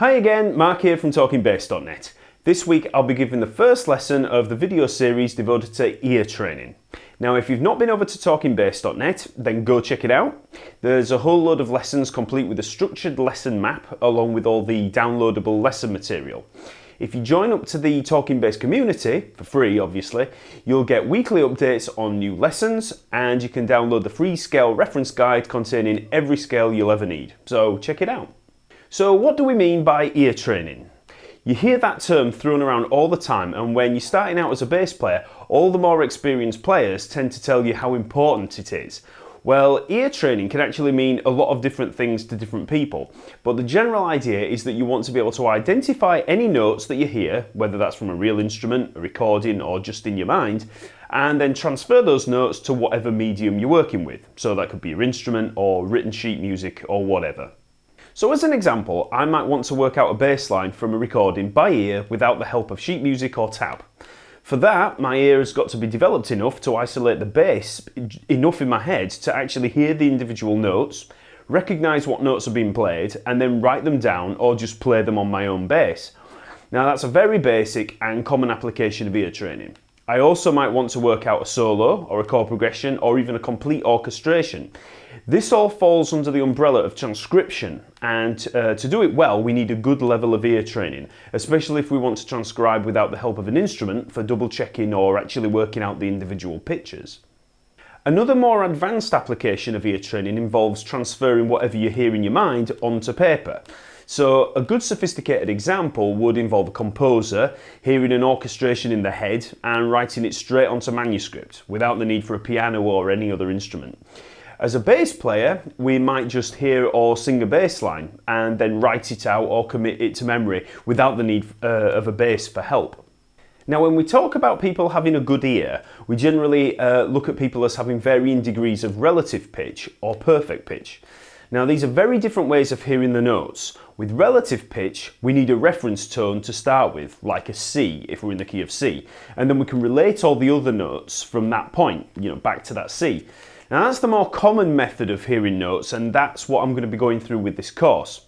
Hi again, Mark here from TalkingBass.net. This week I'll be giving the first lesson of the video series devoted to ear training. Now if you've not been over to TalkingBass.net, then go check it out. There's a whole load of lessons complete with a structured lesson map along with all the downloadable lesson material. If you join up to the Talking Bass community, for free obviously, you'll get weekly updates on new lessons and you can download the free scale reference guide containing every scale you'll ever need. So check it out. So what do we mean by ear training? You hear that term thrown around all the time, and when you're starting out as a bass player, all the more experienced players tend to tell you how important it is. Well, ear training can actually mean a lot of different things to different people, but the general idea is that you want to be able to identify any notes that you hear, whether that's from a real instrument, a recording, or just in your mind, and then transfer those notes to whatever medium you're working with. So that could be your instrument, or written sheet music, or whatever. So as an example, I might want to work out a bass line from a recording by ear without the help of sheet music or tab. For that, my ear has got to be developed enough to isolate the bass enough in my head to actually hear the individual notes, recognise what notes are being played, and then write them down or just play them on my own bass. Now that's a very basic and common application of ear training. I also might want to work out a solo, or a chord progression, or even a complete orchestration. This all falls under the umbrella of transcription, and to do it well we need a good level of ear training, especially if we want to transcribe without the help of an instrument for double checking or actually working out the individual pitches. Another more advanced application of ear training involves transferring whatever you hear in your mind onto paper. So a good sophisticated example would involve a composer hearing an orchestration in the head and writing it straight onto manuscript without the need for a piano or any other instrument. As a bass player, we might just hear or sing a bass line and then write it out or commit it to memory without the need of a bass for help. Now when we talk about people having a good ear, we generally look at people as having varying degrees of relative pitch or perfect pitch. Now these are very different ways of hearing the notes. With relative pitch, we need a reference tone to start with, like a C if we're in the key of C, and then we can relate all the other notes from that point, back to that C. Now that's the more common method of hearing notes, and that's what I'm going to be going through with this course.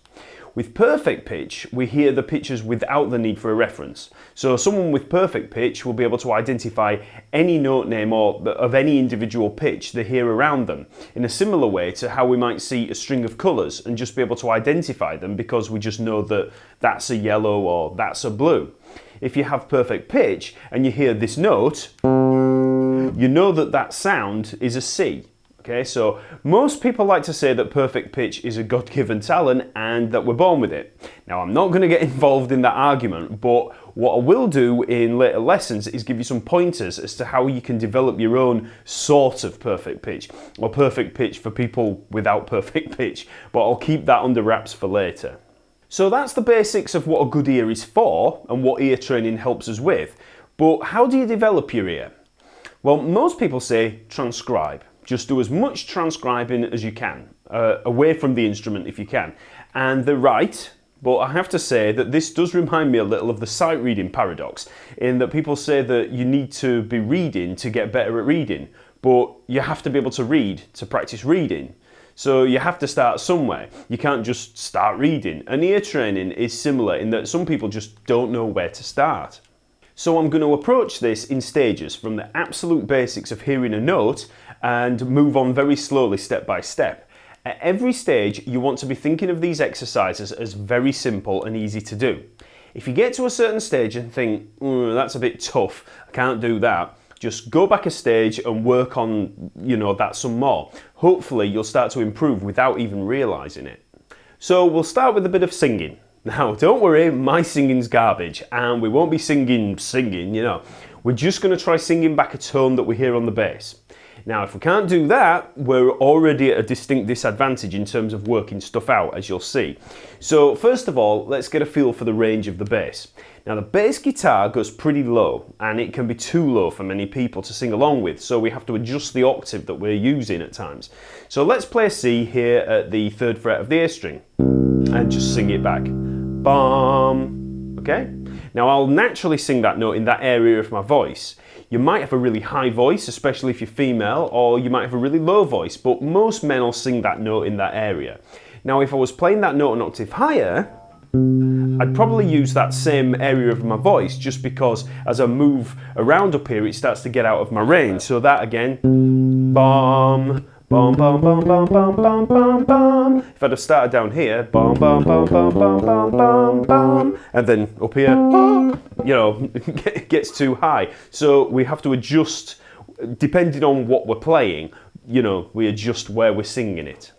With perfect pitch, we hear the pitches without the need for a reference. So someone with perfect pitch will be able to identify any note name or of any individual pitch they hear around them, in a similar way to how we might see a string of colours and just be able to identify them because we just know that that's a yellow or that's a blue. If you have perfect pitch and you hear this note, you know that that sound is a C. Okay, so most people like to say that perfect pitch is a God-given talent and that we're born with it. Now I'm not going to get involved in that argument, but what I will do in later lessons is give you some pointers as to how you can develop your own sort of perfect pitch, or perfect pitch for people without perfect pitch, but I'll keep that under wraps for later. So that's the basics of what a good ear is for and what ear training helps us with. But how do you develop your ear? Well, most people say transcribe. Just do as much transcribing as you can, away from the instrument if you can. And they're right, but I have to say that this does remind me a little of the sight reading paradox, in that people say that you need to be reading to get better at reading, but you have to be able to read to practice reading. So you have to start somewhere. You can't just start reading. And ear training is similar in that some people just don't know where to start. So I'm going to approach this in stages, from the absolute basics of hearing a note and move on very slowly step by step. At every stage you want to be thinking of these exercises as very simple and easy to do. If you get to a certain stage and think, that's a bit tough, I can't do that, just go back a stage and work on that some more. Hopefully you'll start to improve without even realising it. So we'll start with a bit of singing. Now don't worry, my singing's garbage and we won't be singing, We're just going to try singing back a tone that we hear on the bass. Now if we can't do that, we're already at a distinct disadvantage in terms of working stuff out, as you'll see. So first of all, let's get a feel for the range of the bass. Now the bass guitar goes pretty low, and it can be too low for many people to sing along with, so we have to adjust the octave that we're using at times. So let's play a C here at the 3rd fret of the A string, and just sing it back. Bum. Okay? Now I'll naturally sing that note in that area of my voice. You might have a really high voice, especially if you're female, or you might have a really low voice, but most men will sing that note in that area. Now if I was playing that note an octave higher, I'd probably use that same area of my voice just because as I move around up here, it starts to get out of my range. So that again, bum, bum, bum, bum, bum, bum, bum, bum, bum. If I'd have started down here, bum, bum, bum, bum, bum, bum, bum, bum, and then up here, you know, it gets too high. So we have to adjust, depending on what we're playing, you know, we adjust where we're singing it.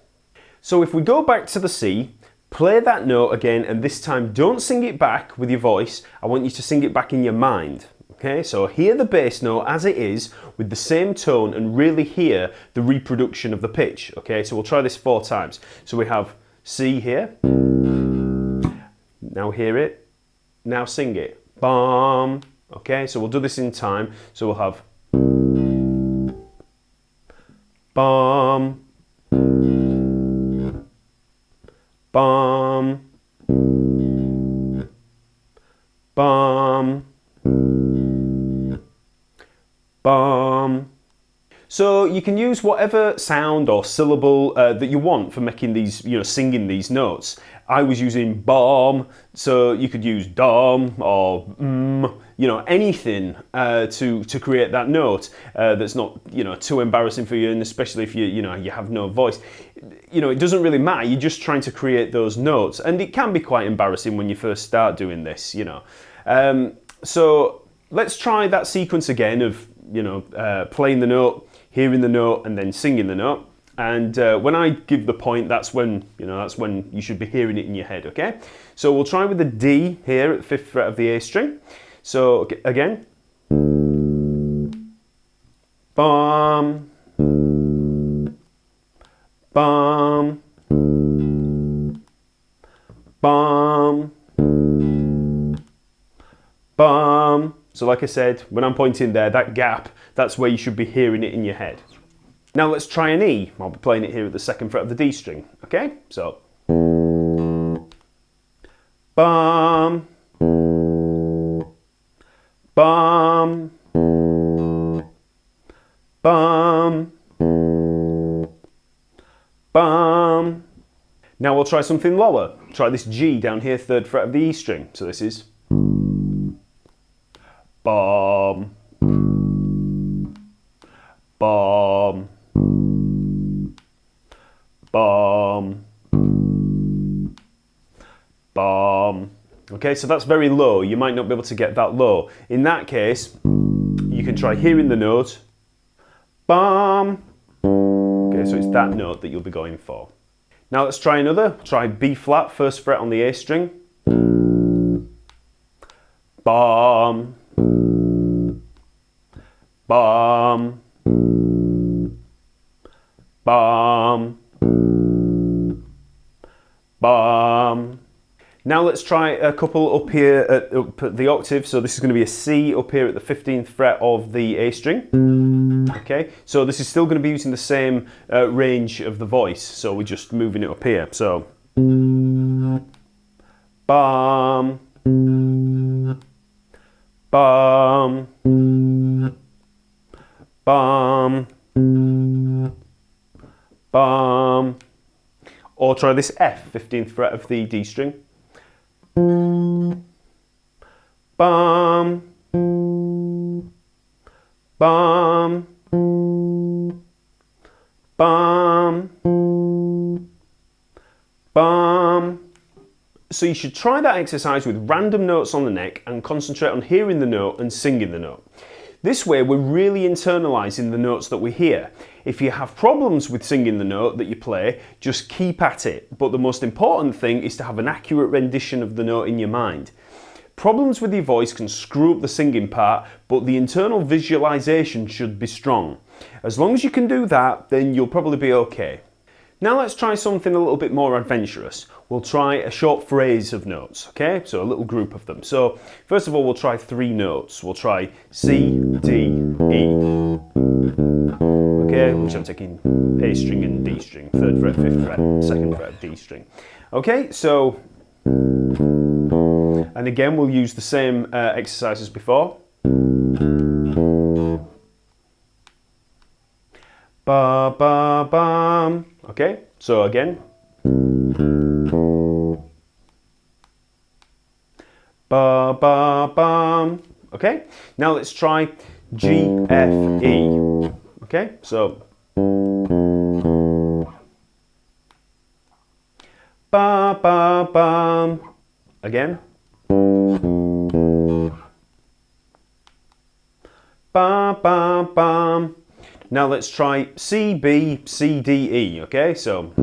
So if we go back to the C, play that note again, and this time don't sing it back with your voice. I want you to sing it back in your mind. Okay, so hear the bass note as it is with the same tone and really hear the reproduction of the pitch. Okay, so we'll try this 4 times. So we have C here. Now hear it. Now sing it. Bum. Okay, so we'll do this in time. So we'll have bum. Bum, bum, bum. So you can use whatever sound or syllable that you want for making these, you know, singing these notes. I was using bum, so you could use dum or you know, anything to create that note that's not, you know, too embarrassing for you, and especially if you know, you have no voice. You know, it doesn't really matter. You're just trying to create those notes, and it can be quite embarrassing when you first start doing this, you know. So let's try that sequence again of, you know, playing the note, hearing the note, and then singing the note. And when I give the point, that's when, you know, that's when you should be hearing it in your head, okay? So we'll try with the D here at the 5th fret of the A string. So again, bum, bum, bum, bum. So like I said, when I'm pointing there, that gap, that's where you should be hearing it in your head. Now let's try an E. I'll be playing it here at the 2nd fret of the D string, okay? So, bum, bum, bum, bum. Now we'll try something lower. Try this G down here, 3rd fret of the E string. So this is bum, bum, bum, bum. Okay, so that's very low. You might not be able to get that low. In that case, you can try hearing the note, bum. Okay, so it's that note that you'll be going for. Now let's try another. Try B flat, 1st fret on the A string. Bum, bum, bum, bum. Now let's try a couple up here up at the octave. So this is going to be a C up here at the 15th fret of the A string. Okay, so this is still going to be using the same range of the voice. So we're just moving it up here. So bum, bum, bum, bum. Or try this F, 15th fret of the D string. Bum, bum, bum, bum. So you should try that exercise with random notes on the neck and concentrate on hearing the note and singing the note. This way we're really internalising the notes that we hear. If you have problems with singing the note that you play, just keep at it. But the most important thing is to have an accurate rendition of the note in your mind. Problems with your voice can screw up the singing part, but the internal visualisation should be strong. As long as you can do that, then you'll probably be okay. Now let's try something a little bit more adventurous. We'll try a short phrase of notes, okay? So a little group of them. So first of all, we'll try 3 notes. We'll try C, D, E. Okay, which I'm taking A string and D string, 3rd fret, 5th fret, 2nd fret, D string. Okay, so, and again, we'll use the same exercise as before. Ba, ba, bum. Okay, so again. ba, ba, bam. Okay, now let's try G, F, E. Okay, so ba, ba, bam. Again. Ba, ba, bam. Now let's try C, B, C, D, E. Okay, so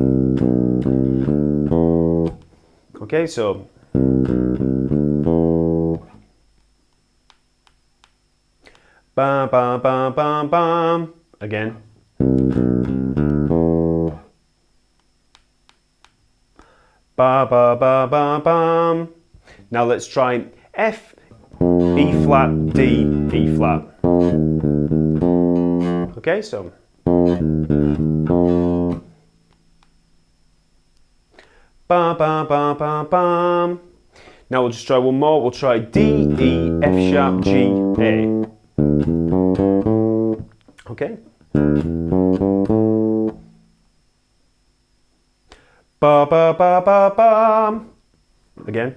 ba, ba, ba, ba, bam. Again. Ba, ba, ba, ba, bam. Now let's try F, E flat, D, E flat. Okay, so ba, ba, ba, ba, bam. Now we'll just try one more. We'll try D, E, F sharp, G, A. Okay. Ba, ba, ba, ba, bam. Again.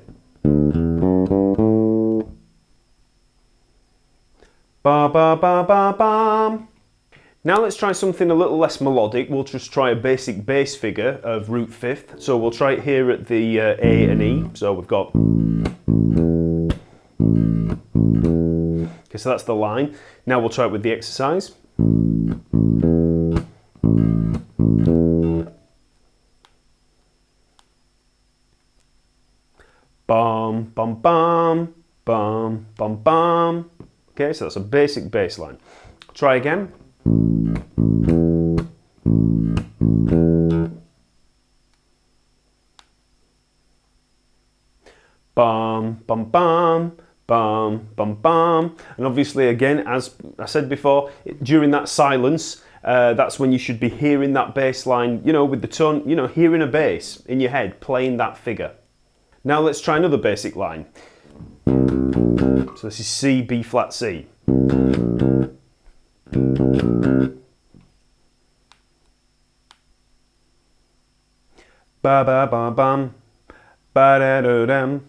Ba, ba, ba, ba, bam. Now let's try something a little less melodic. We'll just try a basic bass figure of root fifth. So we'll try it here at the A and E. So we've got... Okay, so that's the line. Now we'll try it with the exercise. Bum, bum, bum, bum, bum, bum. Okay, so that's a basic bass line. Try again. Bum, bum, bum, bum, bum, bum. And obviously, again, as I said before, during that silence, that's when you should be hearing that bass line, you know, with the tone, you know, hearing a bass in your head, playing that figure. Now let's try another basic line. So this is C, B flat, C. Ba ba ba bam, ba da do dam.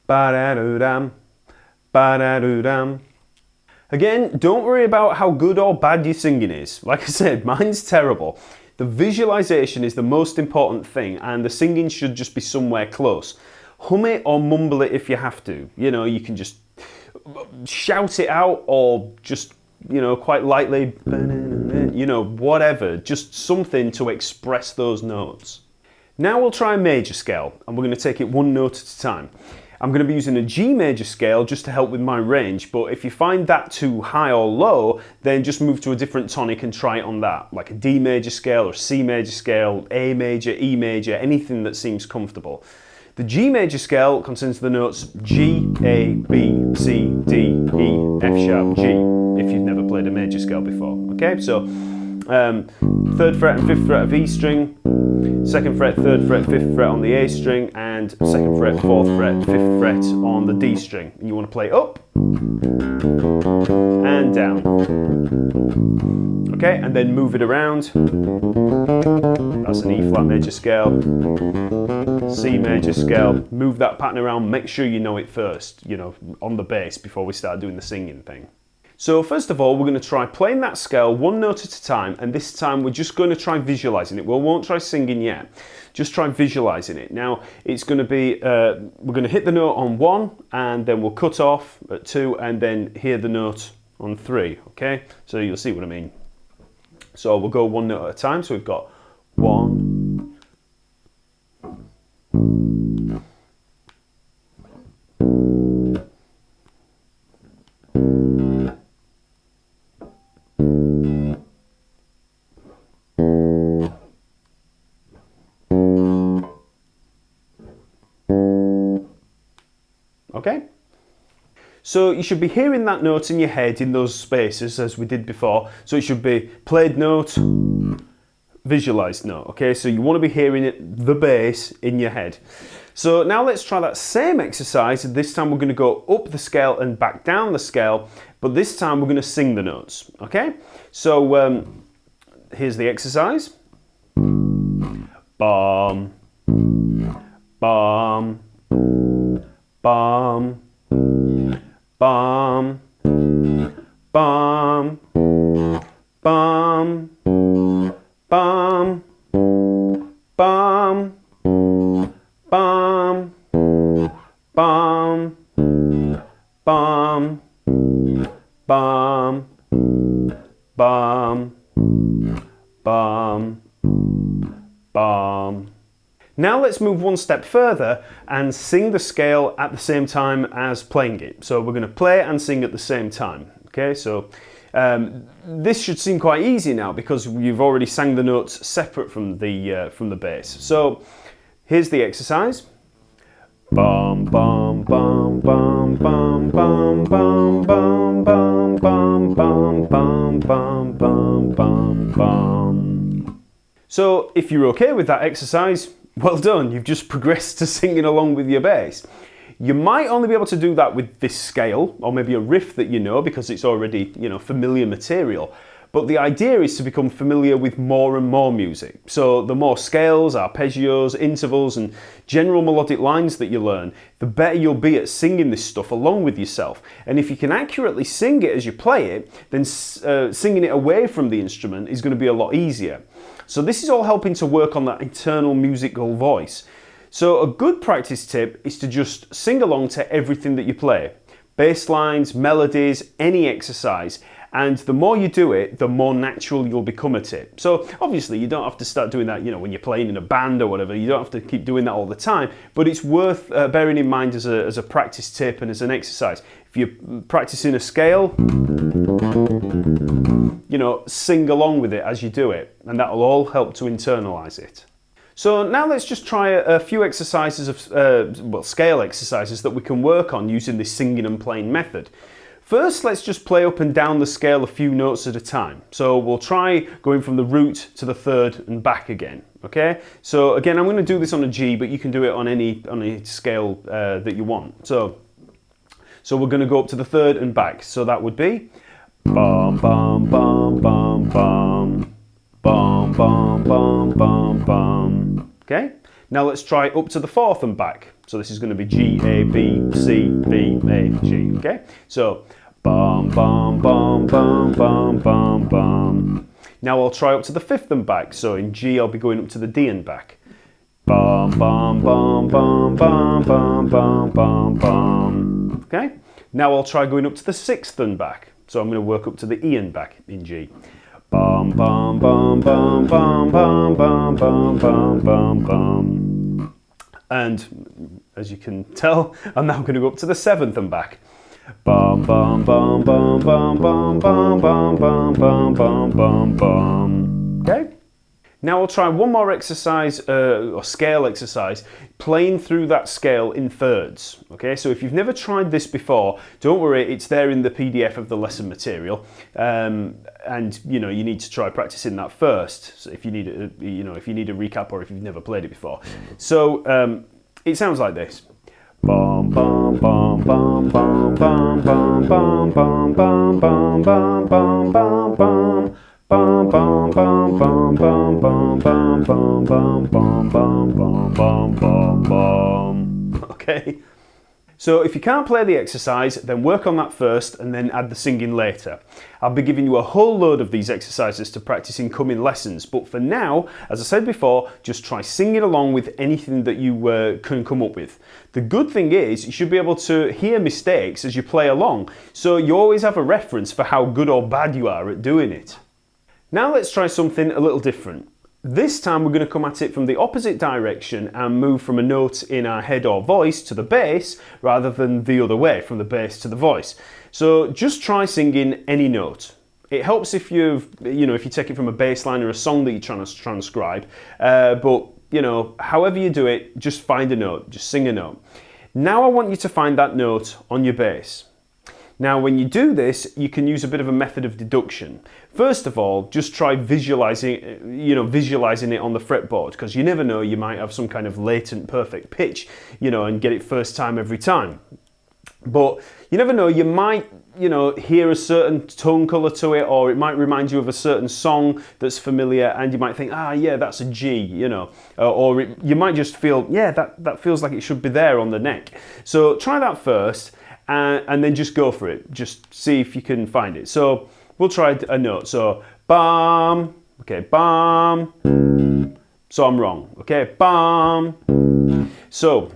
Ba da do dam, ba da do dam. Again, don't worry about how good or bad your singing is. Like I said, mine's terrible. The visualization is the most important thing, and the singing should just be somewhere close. Hum it or mumble it if you have to. You know, you can just shout it out or just, you know, quite lightly, you know, whatever. Just something to express those notes. Now we'll try a major scale, and we're going to take it one note at a time. I'm going to be using a G major scale just to help with my range, but if you find that too high or low, then just move to a different tonic and try it on that, like a D major scale or C major scale, A major, E major, anything that seems comfortable. The G major scale contains the notes G, A, B, C, D, E, F sharp, G, if you've never played a major scale before. Okay, so 3rd fret and 5th fret of E string, 2nd fret, 3rd fret, 5th fret on the A string, and 2nd fret, 4th fret, 5th fret on the D string. And you want to play up and down. Okay, and then move it around. That's an E flat major scale, C major scale. Move that pattern around, make sure you know it first, you know, on the bass before we start doing the singing thing. So first of all, we're going to try playing that scale one note at a time, and this time we're just going to try visualizing it. We won't try singing yet, just try visualizing it. Now it's going to be, we're going to hit the note on 1, and then we'll cut off at 2, and then hear the note on 3, okay? So you'll see what I mean. So we'll go one note at a time, so we've got 1, okay? So you should be hearing that note in your head in those spaces as we did before. So it should be played note, visualized note, okay? So you want to be hearing it, the bass, in your head. So now let's try that same exercise. This time we're going to go up the scale and back down the scale, but this time we're going to sing the notes, okay? So here's the exercise. Bum, bum, bum, bum, bum, bum, bum, bum, bum, bum, bum, bum, bum, bum, bum. Now let's move one step further and sing the scale at the same time as playing it. So we're going to play and sing at the same time. Okay, so this should seem quite easy now because you've already sang the notes separate from the bass. So here's the exercise. Bum bum bum bum bum bum bum bum bum bum bum bum bum bum bum bum. So if you're okay with that exercise, well done, you've just progressed to singing along with your bass. You might only be able to do that with this scale, or maybe a riff that you know because it's already, familiar material. But the idea is to become familiar with more and more music. So the more scales, arpeggios, intervals, and general melodic lines that you learn, the better you'll be at singing this stuff along with yourself. And if you can accurately sing it as you play it, then singing it away from the instrument is going to be a lot easier. So this is all helping to work on that internal musical voice. So a good practice tip is to just sing along to everything that you play. Bass lines, melodies, any exercise. And the more you do it, the more natural you'll become at it. So obviously you don't have to start doing that, when you're playing in a band or whatever. You don't have to keep doing that all the time. But it's worth bearing in mind as a practice tip and as an exercise. If you're practicing a scale, sing along with it as you do it. And that'll all help to internalize it. So now let's just try a few exercises of, scale exercises that we can work on using this singing and playing method. First, let's just play up and down the scale a few notes at a time. So we'll try going from the root to the third and back again, okay? So again, I'm going to do this on a G, but you can do it on any scale that you want. So we're going to go up to the third and back. So that would be bum, bum, bum, bum, bum, bum, bum, bum, bum, bum, okay? Now let's try up to the fourth and back. So this is going to be G, A, B, C, B, A, G, okay? So bum, bum, bum, bum, bum, bum, bum. Now I'll try up to the fifth and back. So in G, I'll be going up to the D and back. Bum, bum, bum, bum, bum, bum, bum, bum, bum. Okay? Now I'll try going up to the sixth and back. So I'm going to work up to the E and back in G. Bum, bum, bum, bum, bum, bum, bum, bum, bum, bum, bum. And as you can tell, I'm now going to go up to the seventh and back. Bum, bum, bum, bum, bum, bum, bum, bum, bum, bum, bum, bum, bum. Okay? Now I'll try one more exercise, or scale exercise, playing through that scale in thirds. Okay, so if you've never tried this before, don't worry, it's there in the PDF of the lesson material, and you need to try practicing that first. So if you need a recap or if you've never played it before. So it sounds like this. Bum bum bum bum bum bum bum bum bum bum bum bum bum bum bum. Bum bum bum bum bum bum bum bum bum bum bum bum bum bum. Okay. So if you can't play the exercise, then work on that first and then add the singing later. I'll be giving you a whole load of these exercises to practice in coming lessons, but for now, as I said before, just try singing along with anything that you can come up with. The good thing is, you should be able to hear mistakes as you play along, so you always have a reference for how good or bad you are at doing it. Now let's try something a little different. This time we're going to come at it from the opposite direction and move from a note in our head or voice to the bass rather than the other way, from the bass to the voice. So just try singing any note. It helps if if you take it from a bass line or a song that you're trying to transcribe, but however you do it, just find a note, just sing a note. Now I want you to find that note on your bass. Now when you do this, you can use a bit of a method of deduction. First of all, just try visualizing it on the fretboard, because you never know, you might have some kind of latent perfect pitch, and get it first time every time. But you never know, you might, hear a certain tone colour to it, or it might remind you of a certain song that's familiar, and you might think, yeah, that's a G, you might just feel, yeah, that feels like it should be there on the neck. So try that first, and then just go for it. Just see if you can find it. So we'll try a note. So bam, okay, bam. So I'm wrong, okay, bam. So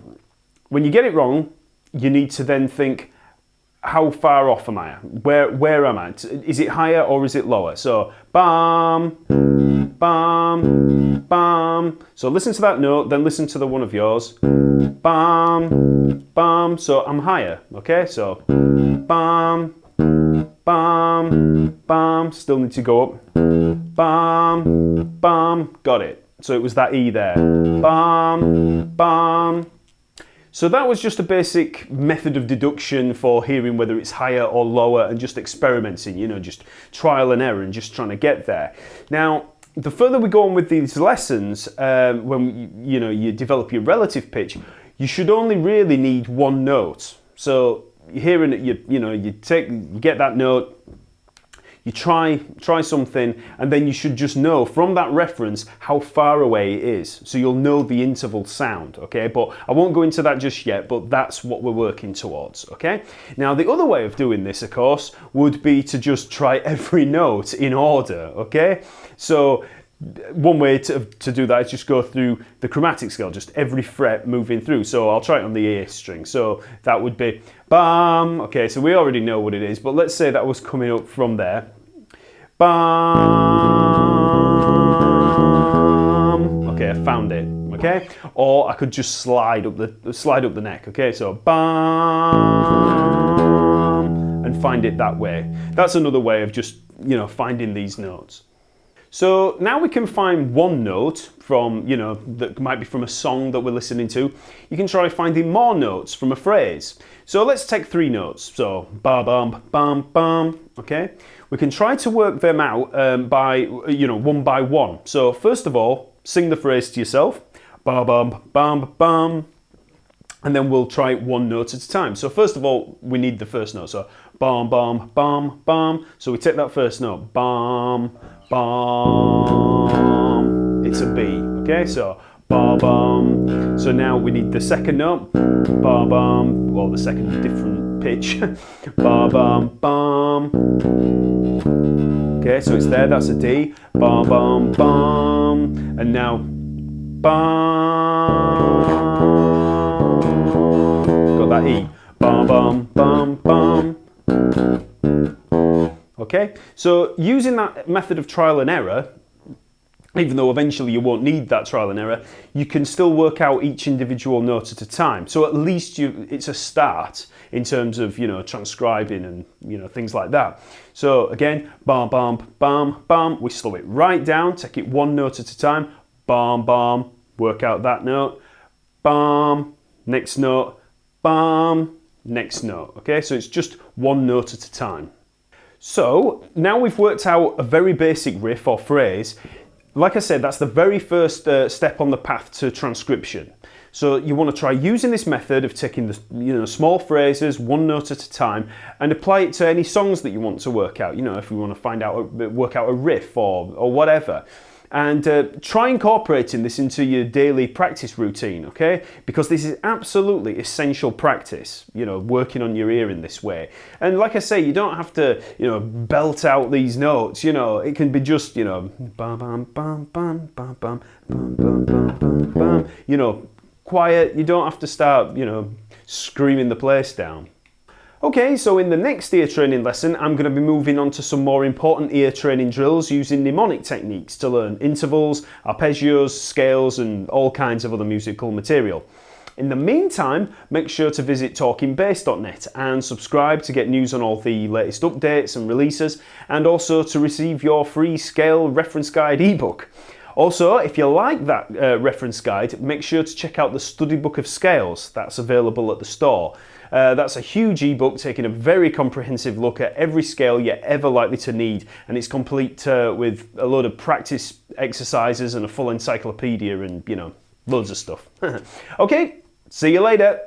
when you get it wrong, you need to then think, how far off am I? Where am I? Is it higher or is it lower? So bam, bam, bam. So listen to that note, then listen to the one of yours. Bam, bam. So I'm higher, okay? So bam, bam, bam. Still need to go up. Bam, bam. Got it. So it was that E there. Bam, bam. So that was just a basic method of deduction for hearing whether it's higher or lower, and just experimenting, just trial and error and just trying to get there. Now, the further we go on with these lessons, when you develop your relative pitch, you should only really need one note. So you're hearing it, you get that note, you try something, and then you should just know from that reference how far away it is. So you'll know the interval sound, okay? But I won't go into that just yet, but that's what we're working towards, okay? Now, the other way of doing this, of course, would be to just try every note in order, okay? So one way to do that is just go through the chromatic scale, just every fret moving through. So I'll try it on the A string. So that would be bam. Okay, so we already know what it is, but let's say that was coming up from there. Bam. Okay, I found it. Okay, or I could just slide up the neck. Okay, so bam, and find it that way. That's another way of just finding these notes. So now we can find one note from, that might be from a song that we're listening to. You can try finding more notes from a phrase. So let's take 3 notes. So ba bam bam bam. Okay, we can try to work them out by one by one. So first of all, sing the phrase to yourself. Ba bam bam bam. And then we'll try one note at a time. So first of all, we need the first note. So bam bam bam bam. So we take that first note. Bam bam. It's a B. Okay, so ba bam. So now we need the second note. Ba bam. Well, the second different pitch. Ba bam bam. Okay, so it's there. That's a D. Ba bam bam. And now bam. Got that E. Bam bam bam bam. Okay, so using that method of trial and error, even though eventually you won't need that trial and error, you can still work out each individual note at a time. So at least it's a start in terms of transcribing and things like that. So again, bam bam bam bam. We slow it right down, take it one note at a time. Bam bam. Work out that note. Bam. Next note. Bam. Next note. Okay, so it's just one note at a time. So now we've worked out a very basic riff or phrase. Like I said, that's the very first step on the path to transcription. So you want to try using this method of taking the small phrases, one note at a time, and apply it to any songs that you want to work out. If we want to work out a riff or whatever. And try incorporating this into your daily practice routine, okay? Because this is absolutely essential practice, working on your ear in this way. And like I say, you don't have to, belt out these notes, it can be just, bam, bam, bam, bam, bam, bam, bam, bam, bam, bam, quiet. You don't have to start, screaming the place down. Okay, so in the next ear training lesson, I'm going to be moving on to some more important ear training drills using mnemonic techniques to learn intervals, arpeggios, scales, and all kinds of other musical material. In the meantime, make sure to visit TalkingBass.net and subscribe to get news on all the latest updates and releases, and also to receive your free scale reference guide ebook. Also, if you like that reference guide, make sure to check out the study book of scales that's available at the store. That's a huge ebook taking a very comprehensive look at every scale you're ever likely to need, and it's complete with a load of practice exercises and a full encyclopedia and, loads of stuff. Okay, see you later.